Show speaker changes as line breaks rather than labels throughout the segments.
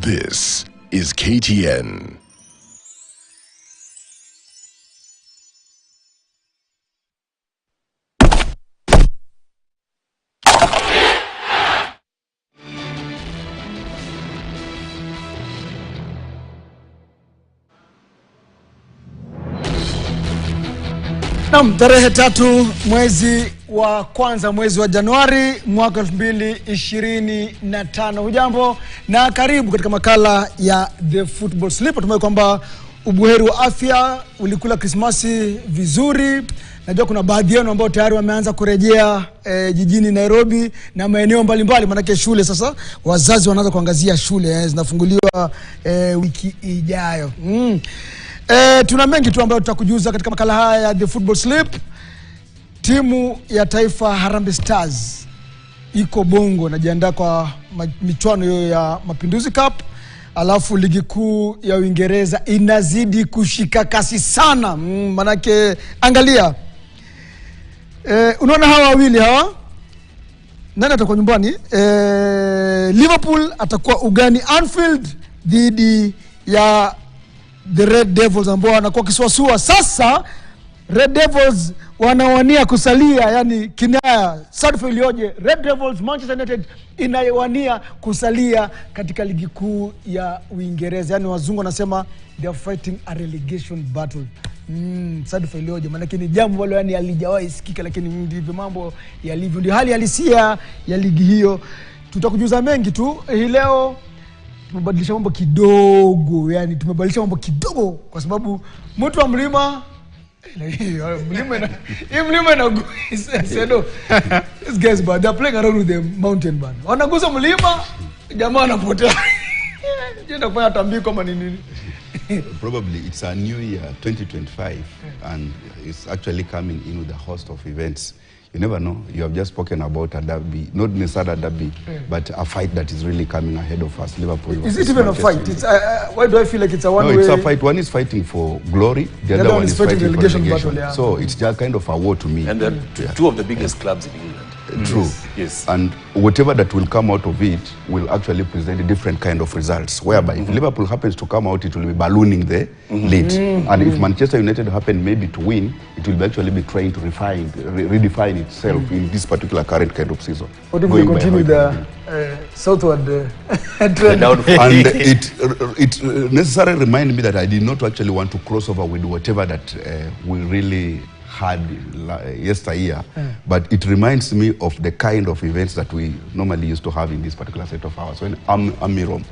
This is KTN.
Naam, tarehe 3 mwezi wa kwanza, mwezi wa Januari mwaka 2025. Hujambo na karibu katika makala ya The Football Slip. Natumai kwamba ubuheri wa afya, ulikula Krismasi vizuri. Najua kuna baadhi yenu ambao tayari wameanza kurejea jijini Nairobi na maeneo mbalimbali, manake shule sasa wazazi wanaanza kuangazia shule zinafunguliwa wiki ijayo. Tuna mengi tu ambayo tutakujuza katika makala haya ya The Football Slip. Timu ya taifa Harambee Stars iko Bongo najiandaa kwa michuano hiyo ya Mapinduzi Cup. Alafu ligi kuu ya Uingereza inazidi kushika kasi sana. Manake angalia, unaona hawa wawili hawa, nani atakuwa nyumbani? Liverpool atakuwa ugani Anfield dhidi ya the Red Devils ambao wanakuwa kisuasua. Sasa Red Devils wanawania kusalia, yani kinaya sadfa ilioje. Red Devils Manchester United inawania kusalia katika ligi kuu ya Uingereza. Yani wazungu wanasema they are fighting a relegation battle. Sadfa ilioje, maana ni jambo ambalo yani halijawahi sikika, lakini ndivyo mambo yalivyo, ndio hali halisia ya ligi hiyo. Tutakujuza mengi tu hii leo. Tumebadilisha mambo kidogo, yani tumebadilisha mambo kidogo kwa sababu mtu wa mlima mlima na sedo these guys but they're playing around with the mountain band. Wanagusa mlima, jamaa wanapotea. Jenda kufanya tambiko kama nini.
Probably it's a new year 2025 and it's actually coming in with a host of events. You never know. You have just spoken about a derby, not necessarily a derby, but a fight that is really coming ahead of us. Liverpool.
Is it even a fight? It's why do I feel like it's a one-way?
No, it's a fight. One is fighting for glory, the other one is fighting for relegation. Battle, yeah. So it's just kind of a war to me.
And they're two of the biggest clubs in England.
True.
Yes.
And whatever that will come out of it will actually present a different kind of results. Whereby if Liverpool happens to come out, it will be ballooning the lead. And if Manchester United happen maybe to win, it will actually be trying to redefine itself in this particular current kind of season.
What if we continue the southward trend?
And it necessarily reminded me that I did not actually want to cross over with whatever that we really had yesteryear, but it reminds me of the kind of events that we normally used to have in this particular set of ours. When Amirom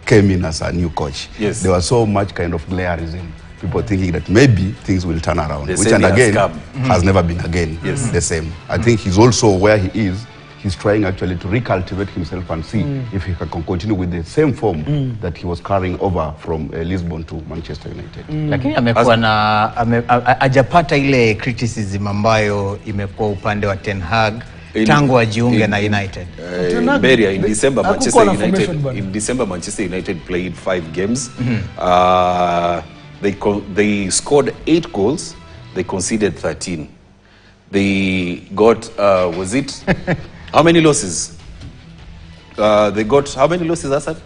came in as a new coach,
yes,
there was so much kind of glarism, people thinking that maybe things will turn around, which and again has never been again the same. I think he's also where he is. He's trying actually to recultivate himself and see if he can continue with the same form that he was carrying over from Lisbon to Manchester United.
Lakini amekuwa na hajapata ile criticism ambayo imekuwa upande wa Ten Hag tangu ajiunge na United.
Beria, in December Manchester United played 5 games. They scored 8 goals. They conceded 13. They got was it how many losses? They got how many losses, Asad?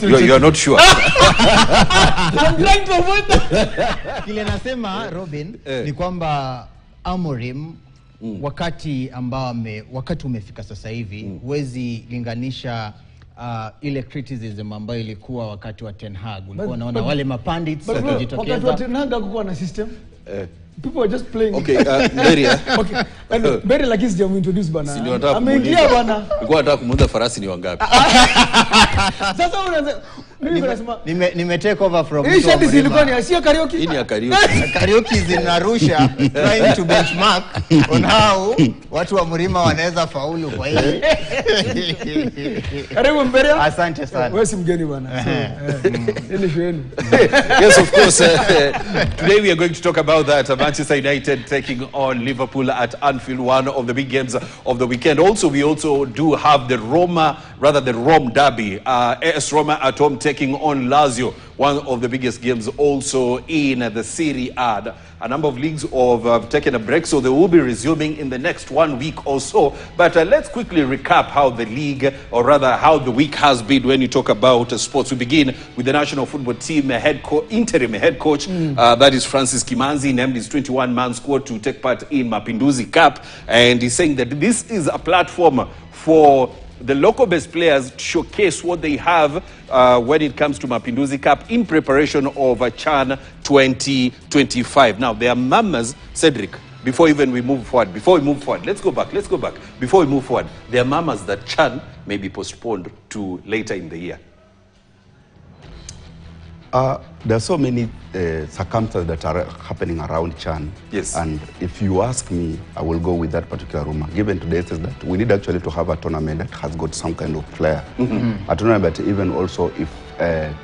You're not sure.
I'm trying to avoid that.
Kile nasema Robin ni kwamba Amorim wakati ambao wakati umefika sasa hivi huwezi linganisha ile criticism ambayo ilikuwa wakati wa Ten Hag. Ulikuwa unaona wale mapandits wakijitokeza.
Wakati wa Ten Hag hakukuwa na system. People were just playing.
Okay, Berry.
Okay. And Berry like is jamu introduce bana.
Si ndio nataka
Ameingia bana.
Nilikuwa nataka kumuuliza farasi ni wangapi.
Sasa unaanza mimi nasema
nime take over from
hii shati zilikuwa ni sio karaoke.
Hii ni ya karaoke.
Karaoke zinarusha trying to benchmark on how watu wa Mrima wanaweza faulu kwa hili.
Karibu Mbere.
Asante sana.
Wewe si mgeni bwana. Ile shwenu.
Yes, of course. Today we are going to talk about that. Manchester United taking on Liverpool at Anfield, one of the big games of the weekend. Also, we also do have the Rome derby. AS Roma at home taking on Lazio, one of the biggest games also in the Serie A. A number of leagues have taken a break, so they will be resuming in the next 1 week or so. But let's quickly recap how the league, or rather how the week has been when you talk about sports. We begin with the national football team interim head coach, that is Francis Kimanzi, named his 21-man squad to take part in Mapinduzi Cup. And he's saying that this is a platform for the local-based players to showcase what they have when it comes to Mapinduzi Cup in preparation of CHAN 2025. Now, there are mamas, Cedric, before we move forward, let's go back. Before we move forward, there are mamas that CHAN may be postponed to later in the year.
There are so many circumstances that are happening around CHAN.
Yes.
And if you ask me, I will go with that particular rumor. Given today says that we need actually to have a tournament that has got some kind of flair. A tournament that even also if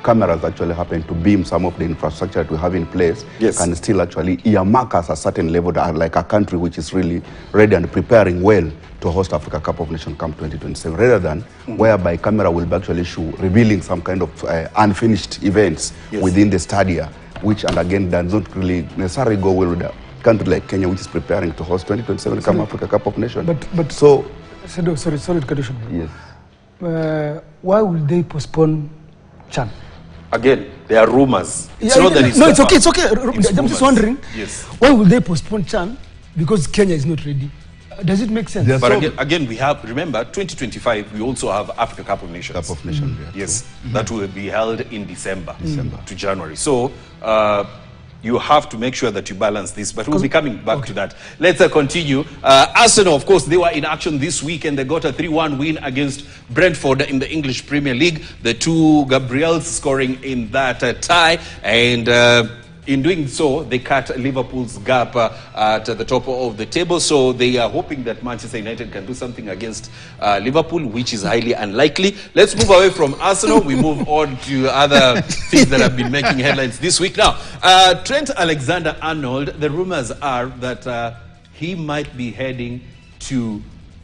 cameras actually happen to beam some of the infrastructure that we have in place,
yes,
can still actually earmark us a certain level that are like a country which is really ready and preparing well to host Africa Cup of Nations Camp 2027, rather than whereby camera will be actually revealing some kind of unfinished events, yes, within the stadia, which and again does not really necessarily go well with a country like Kenya, which is preparing to host 2027 Camp Africa Cup of Nations.
But
so
sorry condition.
Yes.
Why will they postpone CHAN?
Again, there are rumors.
It's not that it's okay. It's okay. I'm just wondering.
Yes.
Why will they postpone CHAN? Because Kenya is not ready. Does it make sense?
But again, we have, remember, 2025, we also have Africa Cup of Nations.
Cup of Nations,
yes. That will be held in December to January. So, you have to make sure that you balance this, but we'll be coming back to that. Let's continue. Arsenal, of course, they were in action this week and they got a 3-1 win against Brentford in the English Premier League. The two Gabriels scoring in that tie, and in doing so, they cut Liverpool's gap at the top of the table. So they are hoping that Manchester United can do something against Liverpool, which is highly unlikely. Let's move away from Arsenal. We move on to other things that have been making headlines this week. Now, Trent Alexander-Arnold, the rumors are that he might be heading to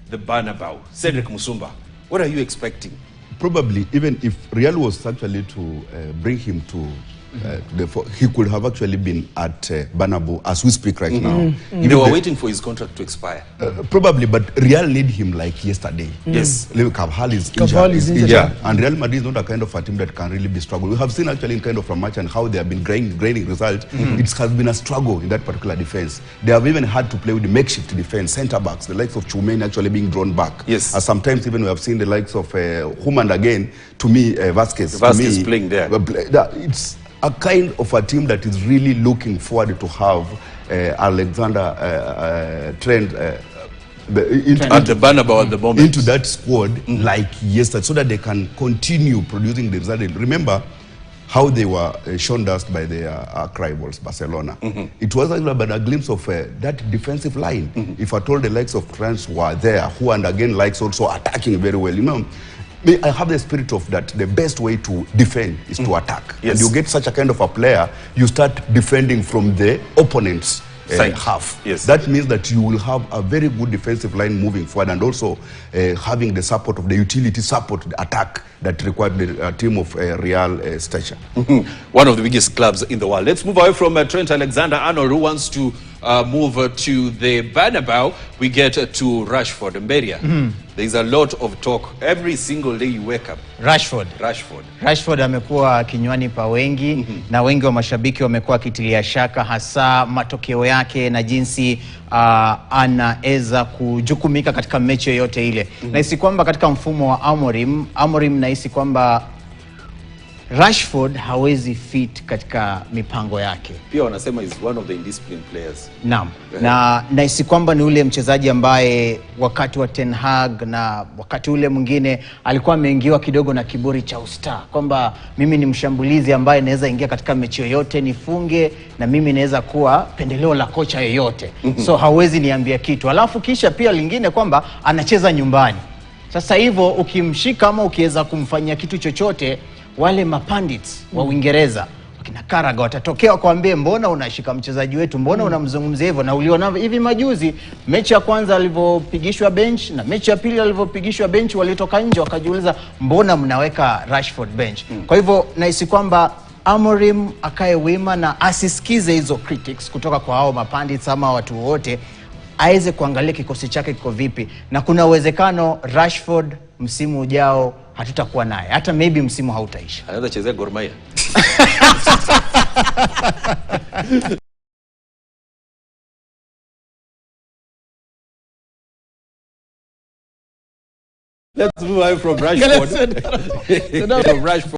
the Bernabeu. Cedric Musumba, what are you expecting?
Probably, even if Real was actually to bring him to he could have actually been at Bernabeu as we speak right now.
They were waiting for his contract to expire.
Probably, but Real need him like yesterday.
Yes.
Carvajal is injured. Yeah. And Real Madrid is not a kind of a team that can really be struggle. We have seen actually in kind of a match and how they have been grading results. It has been a struggle in that particular defense. They have even had to play with the makeshift defense, centre backs, the likes of Tchouameni actually being drawn back.
Yes.
As sometimes even we have seen the likes of Human again, to me, Vasquez.
Vasquez playing there.
It's a kind of a team that is really looking forward to have Alexander Trent
at the Bernabeu at the moment
into that squad like yesterday, so that they can continue producing the result. Remember how they were shown dust by their rivals, Barcelona. It was about a glimpse of that defensive line. If at all the likes of Trent were there, who and again likes also attacking very well, you know. I have the spirit of that the best way to defend is to attack.
Yes.
And you get such a kind of a player, you start defending from the opponent's half.
Yes.
That means that you will have a very good defensive line moving forward, and also having the support of the utility support, the attack that required the team of Real stature.
One of the biggest clubs in the world. Let's move away from Trent Alexander-Arnold, who wants to move to the Bernabeu, we get to Rashford and Beria. There's a lot of talk every single day you wake up.
Rashford amekuwa kinywani pa wengi na wengi wa mashabiki wamekuwa kitilia shaka hasa matokeo yake na jinsi anaweza kujukumika katika mechi yoyote ile. Nahisi kwamba katika mfumo wa Amorim nahisi kwamba Rashford hawezi fit katika mipango yake.
Pia wanasema is one of the indisciplined players.
Naam. Na nahisi kwamba ni ule mchezaji ambaye wakati wa Ten Hag na wakati ule mwingine alikuwa ameingiwa kidogo na kiburi cha usta, kwamba mimi ni mshambulizi ambaye naweza ingia katika mechi yoyote nifunge na mimi naweza kuwa pendeleo la kocha yoyote. So hawezi niambia kitu. Alafu kisha pia lingine kwamba anacheza nyumbani. Sasa hivyo ukimshika ama ukiweza kumfanyia kitu chochote, wale mapandits wa Uingereza wakina Karaga watatokea kuambia mbona unashika mchezaji wetu, mbona unamzungumzia hivyo. Na uliona hivi majuzi mechi ya kwanza alivopigishwa bench na mechi ya pili alivopigishwa bench, walitoka nje wakajiuliza mbona mnaweka Rashford bench. Kwa hivyo nahisi kwamba Amorim akae wima na asisikize hizo critics kutoka kwa hao mapandits ama watu wote, aweze kuangalia kikosi chake kiko vipi, na kuna uwezekano Rashford msimu ujao hatutakuwa naye, hata maybe msimu hautaisha.
Anaweza chezea Gor Mahia. Let's move away from Rashford. From Rashford.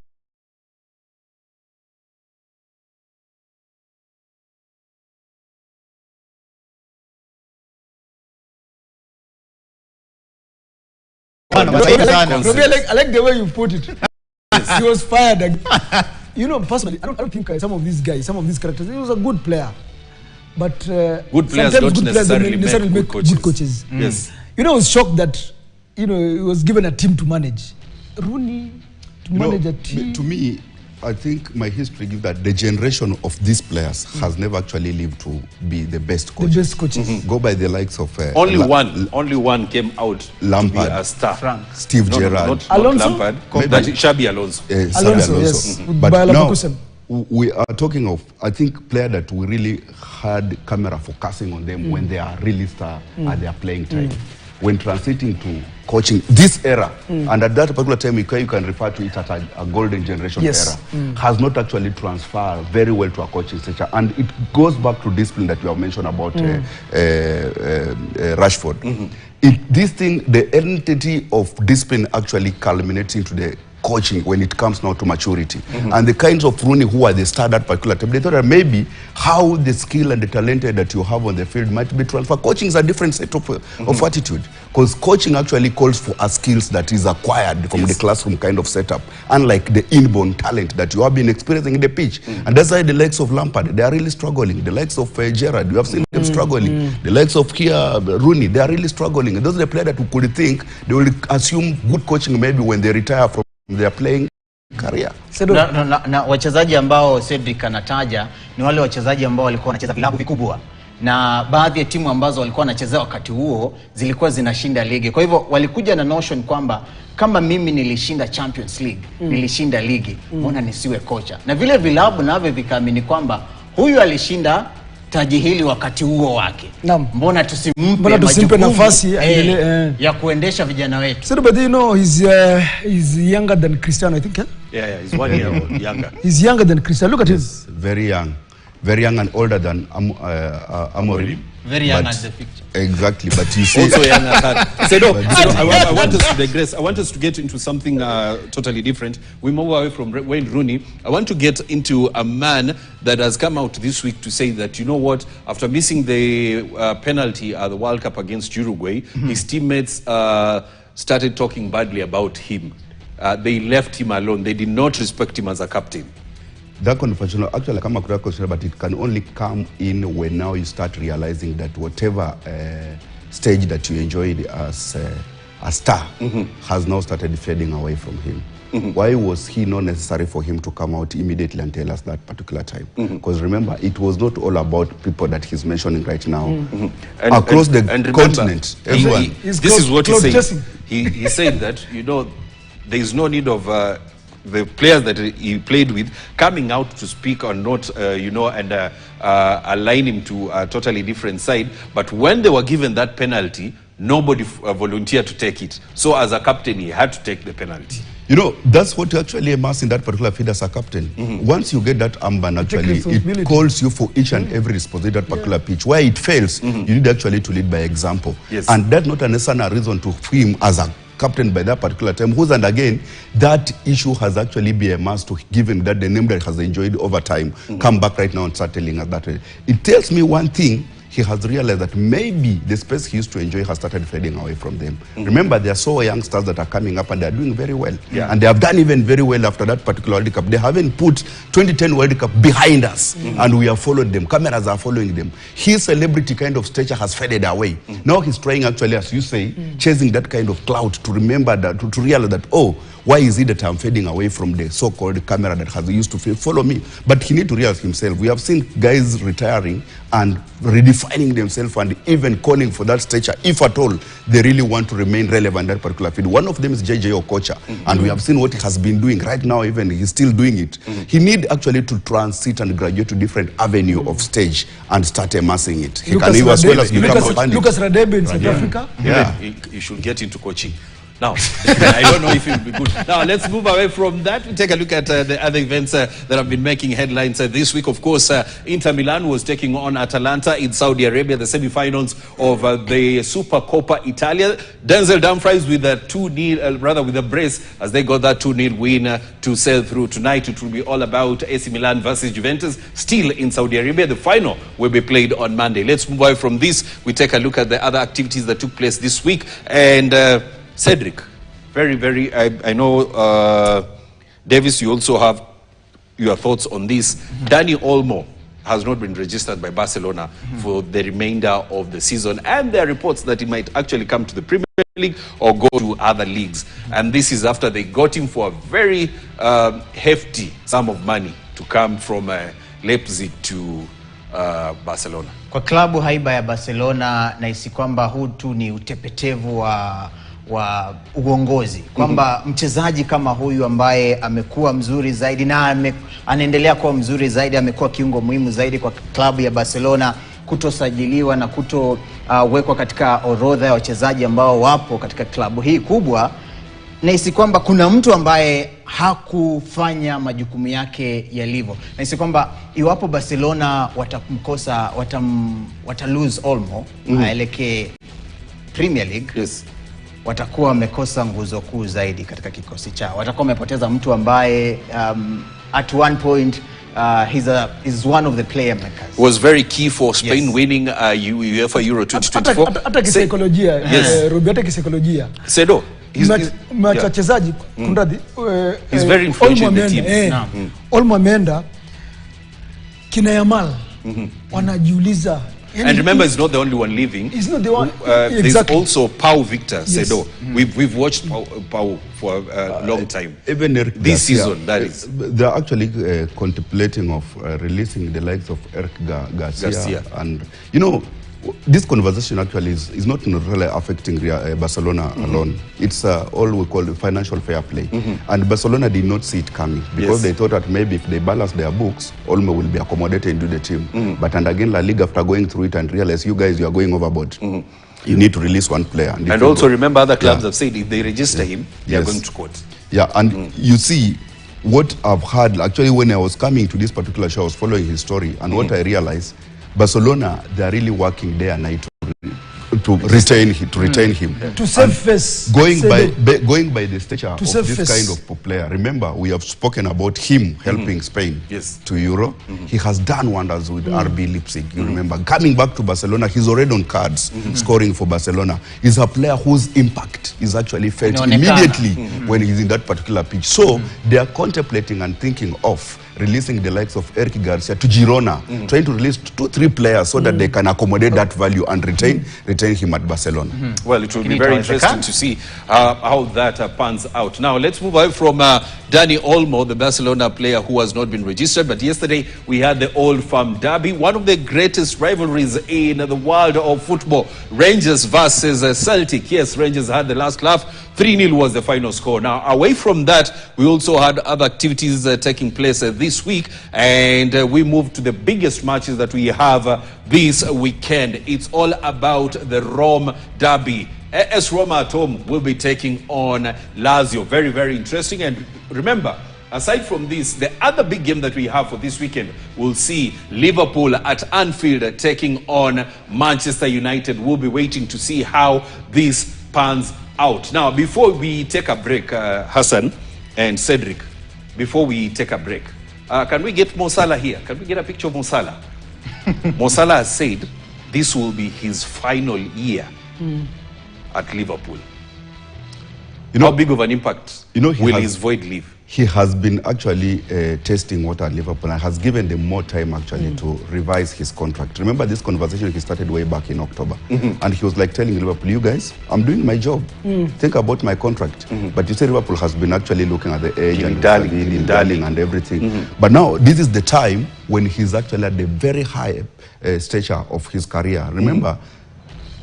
I like the way you put it. He was fired again. You know, personally, I don't think some of these guys, some of these characters, he was a good player. But
good players don't necessarily make good coaches.
Yes. You know, I was shocked that, you know, he was given a team to manage. Rooney to manage a team.
To me, I think my history gives that the generation of these players has never actually lived to be the best coaches.
The best coaches.
Go by the likes of
only one came out
Lampard,
to be a star.
Steve Gerrard,
not
Alonso?
Lampard, Xabi Alonso.
Alonso, yes.
But now
Leverkusen.
we are talking of, I think, players that we really had camera focusing on them when they are really star at their playing time. When transiting to coaching this era, and at that particular time you can refer to it as a golden generation era, has not actually transferred very well to a coaching sector. And it goes back to discipline that you have mentioned about Rashford. This thing, the entity of discipline actually culminates into the coaching when it comes now to maturity. And the kinds of Rooney who are the star at that particular time, they thought that maybe how the skill and the talent that you have on the field might be transferred. Coaching is a different set of attitude, because coaching actually calls for a skills that is acquired from the classroom kind of setup, unlike the inborn talent that you have been experiencing in the pitch. And that's why the likes of Lampard, they are really struggling. The likes of Gerrard, you have seen them struggling. The likes of Rooney, they are really struggling. And those are the players that we could think they will assume good coaching maybe when they retire from their playing career.
Na wachezaji ambao Cedric anataja ni wale wachezaji ambao walikuwa wanacheza vilabu vikubwa, na baadhi ya timu ambazo walikuwa wanacheza wakati huo zilikuwa zinashinda ligi. Kwa hivyo walikuja na notion kwamba kama mimi nilishinda Champions League, nilishinda ligi, mbona nisiwe kocha? Na vile vilabu navyo vikaamini kwamba huyu alishinda taji hili wakati huo wake. Mbona tusimpe
nafasi
ya kuendesha vijana wetu?
So, but you know, he's younger than Cristiano, I think.
Yeah, he's 1 year old younger.
He's younger than Cristiano. Look at him.
Very young and older than Amorim.
Very young at the picture.
Exactly, but you see...
Also young at that. I want us to digress. I want us to get into something totally different. We move away from Wayne Rooney. I want to get into a man that has come out this week to say that, you know what, after missing the penalty at the World Cup against Uruguay, his teammates started talking badly about him. They left him alone. They did not respect him as a captain.
That conversation, actually, but it can only come in when now you start realizing that whatever stage that you enjoyed as a star has now started fading away from him. Why was he not necessary for him to come out immediately and tell us that particular time? Because remember, it was not all about people that he's mentioning right now. Across the continent, everyone.
This is what he said. He said that, you know, there is no need of the players that he played with coming out to speak or not, and align him to a totally different side. But when they were given that penalty, nobody volunteered to take it. So as a captain, he had to take the penalty.
You know, that's what actually a must in that particular field as a captain. Once you get that armband, actually, it calls you for each and every responsibility that particular pitch. Where it fails, you need actually to lead by example.
Yes.
And that's not a necessary reason to him as a captain by that particular time. And again, that issue has actually been a must to give him that the name that has enjoyed over time come back right now and start telling us that. It tells me one thing. He has realized that maybe the space he used to enjoy has started fading away from them. Remember, there are so youngsters that are coming up and they are doing very well.
Yeah.
And they have done even very well after that particular World Cup. They haven't put 2010 World Cup behind us and we have followed them. Cameras are following them. His celebrity kind of stature has faded away. Now he's trying actually, as you say, chasing that kind of clout to remember that, to realize that, oh, why is it that I'm fading away from the so-called camera that has used to follow me? But he need to realize himself. We have seen guys retiring and redefining themselves and even calling for that stature, if at all they really want to remain relevant in that particular field. One of them is JJ Okocha, and we have seen what he has been doing. Right now, even he's still doing it. He need actually to transit and graduate to different avenue of stage and start amassing it. He can as well as become a bandit.
Lucas Radebe in South Africa.
Yeah.
He should get into coaching. Now, I don't know if it will be good. Now, let's move away from that. We take a look at the other events that have been making headlines this week. Of course, Inter Milan was taking on Atalanta in Saudi Arabia, the semi-finals of the Supercoppa Italia. Denzel Dumfries with a 2-0, with a brace, as they got that 2-0 win to sail through. Tonight, it will be all about AC Milan versus Juventus, still in Saudi Arabia. The final will be played on Monday. Let's move away from this. We take a look at the other activities that took place this week. And Cedric, very, I know, Davis, you also have your thoughts on this. Dani Olmo has not been registered by Barcelona for the remainder of the season, and there are reports that he might actually come to the Premier League or go to other leagues. And this is after they got him for a very hefty sum of money to come from Leipzig to Barcelona.
Kwa klabu haiba ya Barcelona, nahisi kwamba huu tu ni utepetevu wa uongozi, kwamba mchezaji kama huyu ambaye amekuwa mzuri zaidi na anaendelea kuwa mzuri zaidi, amekuwa kiungo muhimu zaidi kwa klabu ya Barcelona, kutosajiliwa na kutowekwa katika orodha ya wachezaji ambao wapo katika klabu hii kubwa, nahisi kwamba kuna mtu ambaye hakufanya majukumu yake yalivyo. Nahisi kwamba iwapo Barcelona watamkosa, lose Olmo aelekee Premier League,
yes,
watakuwa wamekosa nguzo kuu zaidi katika kikosi chao. Watakuwa wamepoteza mtu ambaye at one point he's one of the player makers.
Was very key for Spain winning UEFA Euro 2024.
Hata kisaikolojia, Roberto kisaikolojia.
Sedo,
wachezaji kunradhi,
he's very influential in the team.
Olmo ameenda, kina Yamal wanajiuliza.
And remember, he's not the only one leaving.
He's not the one.
There's
Exactly.
also Pau Victor,
Yes.
Sedo. We've watched Pau for a long time.
Even Eric
This
Garcia,
season, that is.
They're actually contemplating of releasing the likes of Eric Garcia. And, you know, this conversation actually is not really affecting Barcelona alone. It's all we call financial fair play. And Barcelona did not see it coming because they thought that maybe if they balance their books, Olmo will be accommodated into the team. But and again, La Liga, after going through it and realize you guys, you are going overboard. You need to release one player.
And also remember, other clubs have said if they register him, they are going to court.
Yeah, and you see, what I've heard, actually when I was coming to this particular show, I was following his story, and what I realized, Barcelona, they are really working day and night to retain him.
To save face.
Going by the stature of this kind of player. Remember, we have spoken about him helping Spain to Euro. He has done wonders with RB Leipzig. You remember, coming back to Barcelona, he's already on cards, scoring for Barcelona. He's a player whose impact is actually felt immediately when he's in that particular pitch. So they are contemplating and thinking of releasing the likes of Eric Garcia to Girona, trying to release 2-3 players so that they can accommodate that value and retain him at Barcelona.
Well, it will be very interesting to see how that pans out. Now, let's move away from Dani Olmo, the Barcelona player who has not been registered. But yesterday, we had the Old Firm Derby, one of the greatest rivalries in the world of football. Rangers versus Celtic. Yes, Rangers had the last laugh 3-0 was the final score. Now, away from that, we also had other activities taking place this week, and we moved to the biggest matches that we have this weekend. It's all about the Rome Derby. AS Roma at home will be taking on Lazio. Very, very interesting. And remember, aside from this, the other big game that we have for this weekend, we'll see Liverpool at Anfield taking on Manchester United. We'll be waiting to see how this pans out. Now, before we take a break, Hassan and Cedric, before we take a break, can we get Mo Salah here? Can we get a picture of Mo Salah? Mo Salah has said this will be his final year at Liverpool. How big of an impact will his void leave?
He has been actually testing water at Liverpool and has given them more time actually to revise his contract. Remember this conversation he started way back in October. And he was like telling Liverpool, you guys, I'm doing my job. Think about my contract. But you say Liverpool has been actually looking at the age and darling and everything. But now this is the time when he's actually at the very high stature of his career. Remember,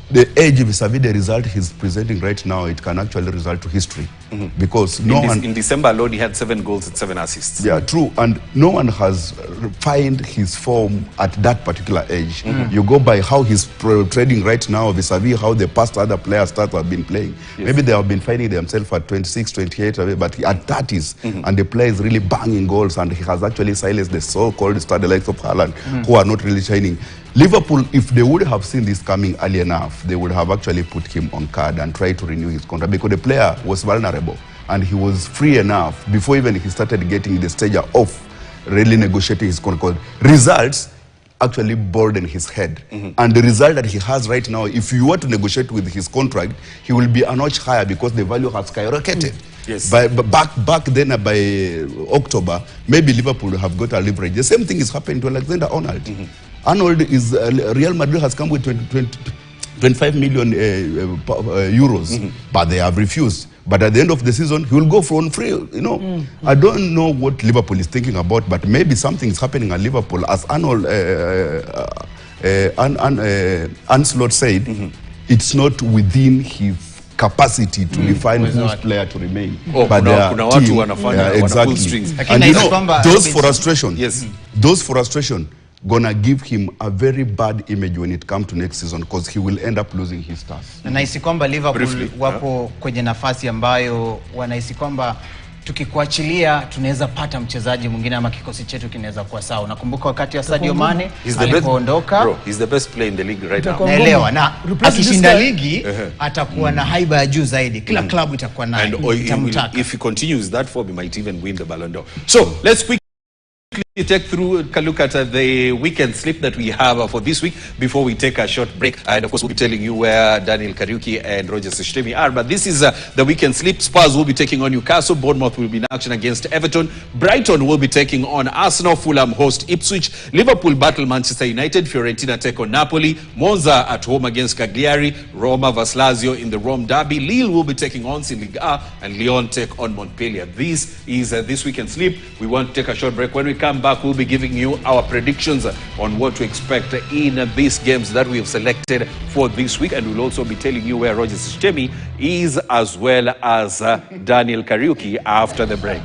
the age vis-a-vis the result he's presenting right now, it can actually result to history. Because in
December alone, he had 7 goals and 7 assists.
Yeah, true. And no one has refined his form at that particular age. You go by how he's trading right now vis-a-vis how the past other players have been playing. Yes. Maybe they have been finding themselves at 26, 28, but at 30s, and the player is really banging goals, and he has actually silenced the so-called star, the likes of Haaland, who are not really shining. Liverpool, if they would have seen this coming early enough, they would have actually put him on card and tried to renew his contract, because the player was vulnerable and he was free enough before even he started getting the stage of really negotiating his contract. Results actually burden his head. And the result that he has right now, if you were to negotiate with his contract, he will be a notch higher because the value has skyrocketed.
Yes.
Back then by October, maybe Liverpool have got a leverage. The same thing is happening to Alexander Arnold. Arnold is Real Madrid has come with 25 million euros, but they have refused. But at the end of the season, he will go for free. You know, I don't know what Liverpool is thinking about, but maybe something is happening at Liverpool. As Arnold Ancelotti said, it's not within his capacity to define whose player to remain. But exactly. And you know, those frustration gonna give him a very bad image when it comes to next season, because he will end up losing his stars.
Na nahisi kwamba Liverpool wapo kwenye nafasi ambayo wanahisi kwamba tukikuachilia tunaweza pata mchezaji mwingine ama kikosi chetu kinaweza kuwa sawa. Nakumbuka wakati wa Sadio Mane alipoondoka,
he's the best player in the league right now.
Naelewa, na akishinda ligi atakuwa na haiba ya juu zaidi. Kila klabu itakuwa naye.
If he continues that form, he might even win the Ballon d'Or. So let's quickly take a look at the weekend slip that we have for this week before we take a short break. And of course, we'll be telling you where Daniel Kariuki and Roger Sistemi are. But this is the weekend slip. Spurs will be taking on Newcastle. Bournemouth will be in action against Everton. Brighton will be taking on Arsenal. Fulham host Ipswich. Liverpool battle Manchester United. Fiorentina take on Napoli. Monza at home against Cagliari. Roma vs Lazio in the Rome Derby. Lille will be taking on Ligue A, and Lyon take on Montpellier. This is this weekend slip. We want to take a short break. When we come back, we'll be giving you our predictions on what to expect in these games that we have selected for this week, and we'll also be telling you where Roger Sistemi is, as well as Daniel Kariuki after the break.